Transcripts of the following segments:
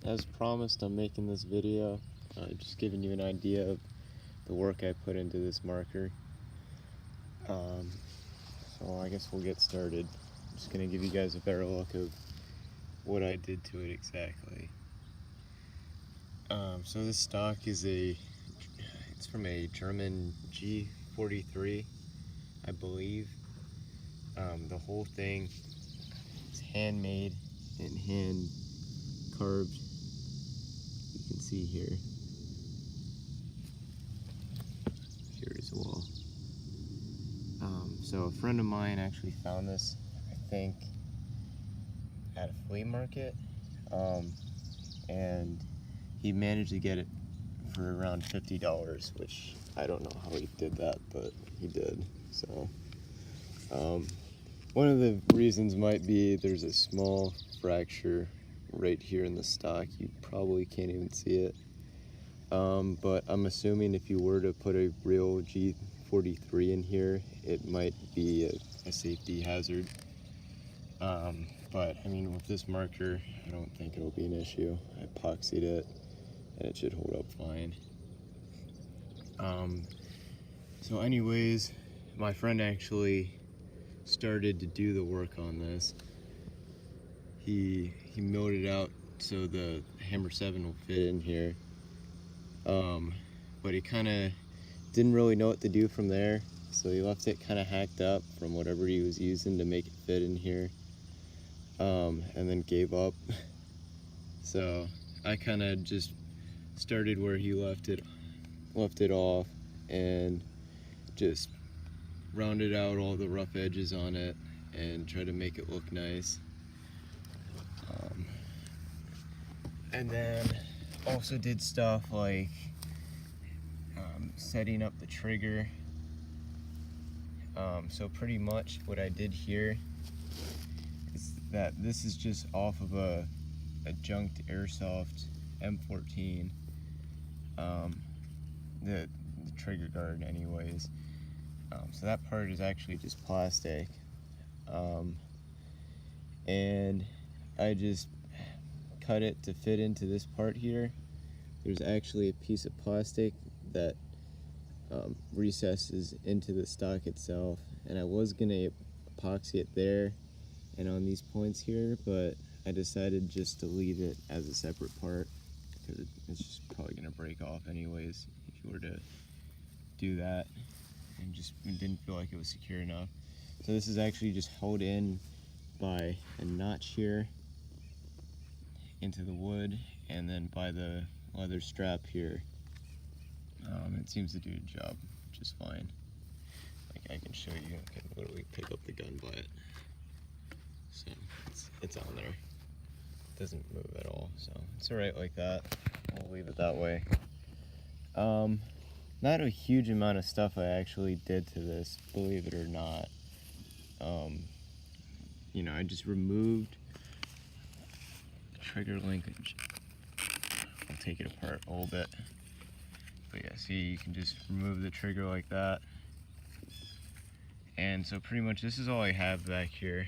as promised, I'm making this video, just giving you an idea of the work I put into this marker. So I guess we'll get started. I'm just going to give you guys a better look of what I did to it exactly. So this stock is it's from a German G43, I believe. The whole thing is handmade and hand carved. You can see here as well. So a friend of mine actually found this, I think, at a flea market, and he managed to get it for around $50, which I don't know how he did that, but he did. So one of the reasons might be there's a small fracture right here in the stock. You probably can't even see it, but I'm assuming if you were to put a real G43 in here, it might be a safety hazard. But I mean, with this marker, I don't think it'll be an issue. I epoxied it and it should hold up fine. So anyways, my friend actually started to do the work on this. He milled it out so the hammer 7 will fit in here. But he kind of didn't really know what to do from there, so he left it kind of hacked up from whatever he was using to make it fit in here, and then gave up. So I kind of just started where he left it off and just rounded out all the rough edges on it and tried to make it look nice. And then also did stuff like setting up the trigger. So pretty much what I did here is that this is just off of a junked airsoft M14, the trigger guard anyways. So that part is actually just plastic, and I just cut it to fit into this part here. There's actually a piece of plastic that recesses into the stock itself, and I was gonna epoxy it there and on these points here, but I decided just to leave it as a separate part because it's just probably gonna break off anyways if you were to do that, and just didn't feel like it was secure enough. So this is actually just held in by a notch here into the wood, and then by the leather strap here. It seems to do the job just fine. Like I can show you, I can literally pick up the gun by it. So it's on there. It doesn't move at all, so it's alright like that. I'll leave it that way. Not a huge amount of stuff I actually did to this, believe it or not. You know, I just removed the trigger linkage. I'll take it apart a little bit. But yeah, see, you can just remove the trigger like that. And so pretty much this is all I have back here.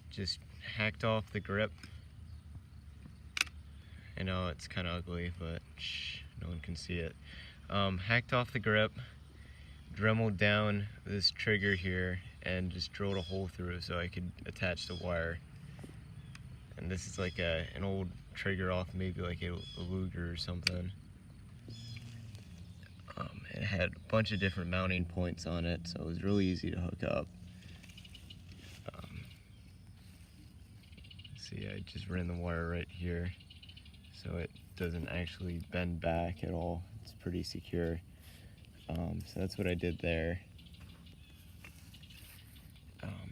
Just hacked off the grip. I know it's kind of ugly, but shh, no one can see it. Hacked off the grip, dremeled down this trigger here, and just drilled a hole through so I could attach the wire. And this is like an old trigger off maybe like a Luger or something. It had a bunch of different mounting points on it, so it was really easy to hook up. See, I just ran the wire right here, so it doesn't actually bend back at all. It's pretty secure. So that's what I did there.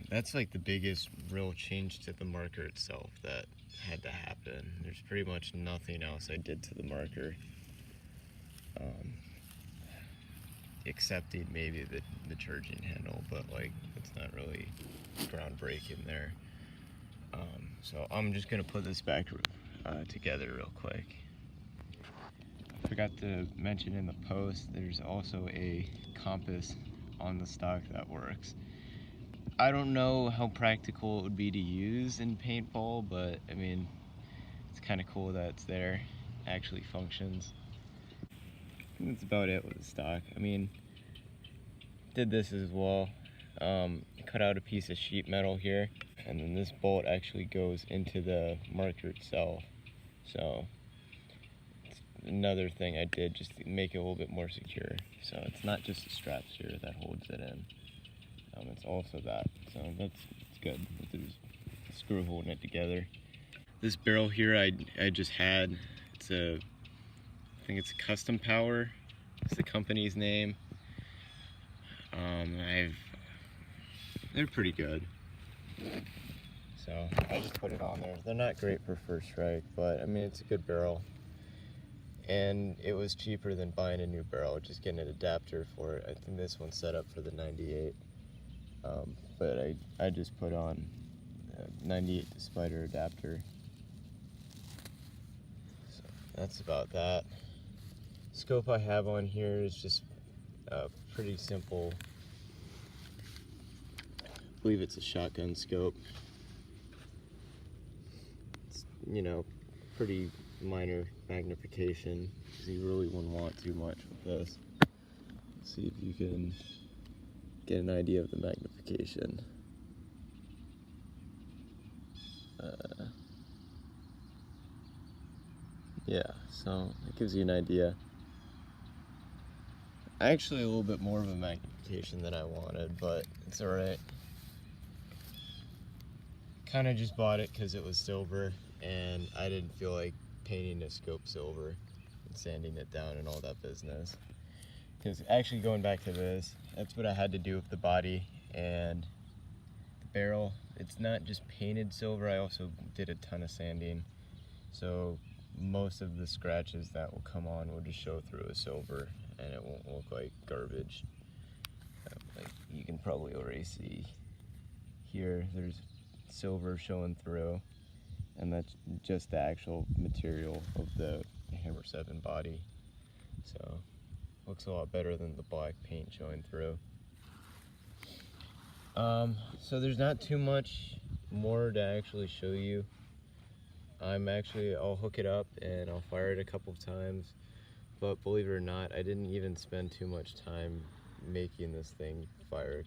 That's like the biggest real change to the marker itself that had to happen. There's pretty much nothing else I did to the marker. Excepting maybe the charging handle, but like it's not really groundbreaking there. So I'm just gonna put this back together real quick. I forgot to mention in the post, there's also a compass on the stock that works. I don't know how practical it would be to use in paintball, but I mean, it's kind of cool that it's there, actually functions. And that's about it with the stock. I mean, did this as well. Cut out a piece of sheet metal here, and then this bolt actually goes into the marker itself. So it's another thing I did just to make it a little bit more secure. So it's not just the straps here that holds it in. It's also that. So that's good. There's a screw holding it together. This barrel here I just had. I think it's Custom Power. It's the company's name. They're pretty good. So I just put it on there. They're not great for first strike, but I mean, it's a good barrel. And it was cheaper than buying a new barrel, just getting an adapter for it. I think this one's set up for the 98. But I just put on a 98 to Spider adapter. So that's about that. Scope I have on here is just pretty simple. I believe it's a shotgun scope. It's, you know, pretty minor magnification, because you really wouldn't want too much with this. Let's see if you can get an idea of the magnification. Yeah, so it gives you an idea. Actually a little bit more of a magnification than I wanted, but it's alright. Kind of just bought it because it was silver, and I didn't feel like painting the scope silver and sanding it down and all that business. Because actually, going back to this, that's what I had to do with the body and the barrel. It's not just painted silver, I also did a ton of sanding. So most of the scratches that will come on will just show through as silver, and it won't look like garbage. Like you can probably already see here, there's silver showing through, and that's just the actual material of the Hammer 7 body. So looks a lot better than the black paint showing through. So there's not too much more to actually show you. I'll hook it up and I'll fire it a couple of times, but believe it or not, I didn't even spend too much time making this thing fire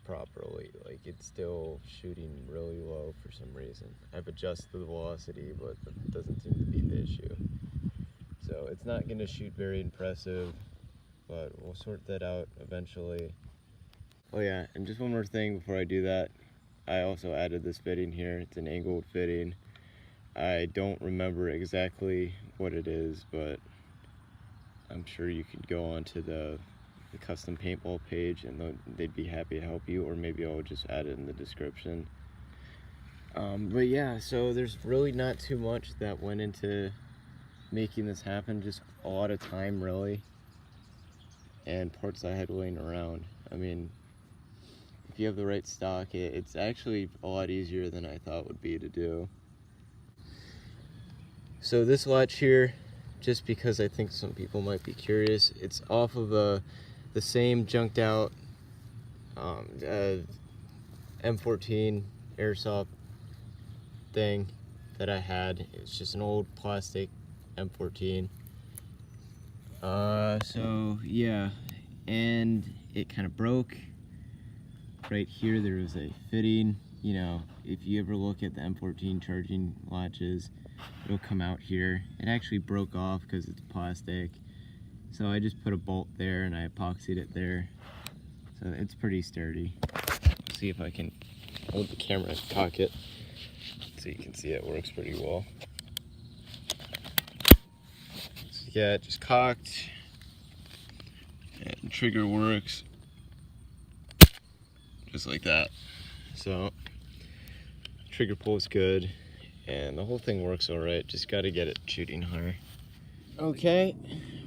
properly. Like, it's still shooting really low for some reason. I've adjusted the velocity, but that doesn't seem to be the issue. So it's not going to shoot very impressive, but we'll sort that out eventually. Oh yeah, and just one more thing before I do that. I also added this fitting here. It's an angled fitting. I don't remember exactly what it is, but I'm sure you could go onto the custom paintball page and they'd be happy to help you, or maybe I'll just add it in the description. But yeah, so there's really not too much that went into making this happen, just a lot of time really, and parts I had laying around. I mean, if you have the right stock, it's actually a lot easier than I thought it would be to do. So this latch here, just because I think some people might be curious, it's off of the same junked out M14 airsoft thing that I had. It's just an old plastic M14. So yeah, and it kind of broke. Right here there was a fitting. You know, if you ever look at the M14 charging latches, it'll come out here. It actually broke off because it's plastic. So I just put a bolt there and I epoxied it there. So it's pretty sturdy. Let's see if I can hold the camera and cock it so you can see it works pretty well. So yeah, it just cocked, and trigger works just like that. So trigger pull is good, and the whole thing works all right. Just got to get it shooting higher. Okay,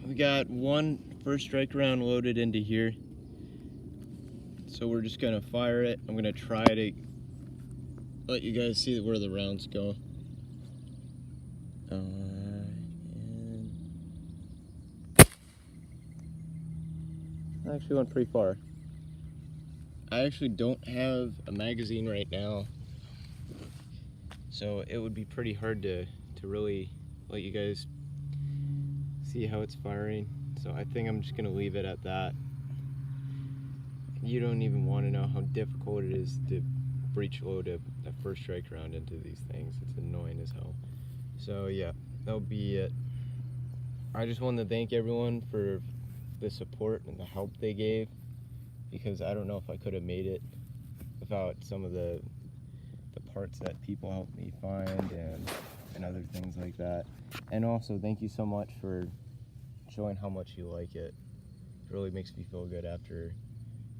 we got one first strike round loaded into here. So we're just gonna fire it. I'm gonna try to let you guys see where the rounds go. And I actually went pretty far. I actually don't have a magazine right now, so it would be pretty hard to to really let you guys see how it's firing. So I think I'm just gonna leave it at that. You don't even want to know how difficult it is to breech load a first strike round into these things. It's annoying as hell. So yeah, that'll be it. I just wanted to thank everyone for the support and the help they gave, because I don't know if I could have made it without some of the parts that people helped me find and other things like that. And also thank you so much for showing how much you like it. It really makes me feel good after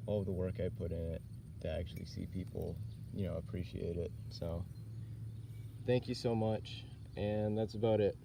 all the work I put in it to actually see people, you know, appreciate it. So thank you so much, and that's about it.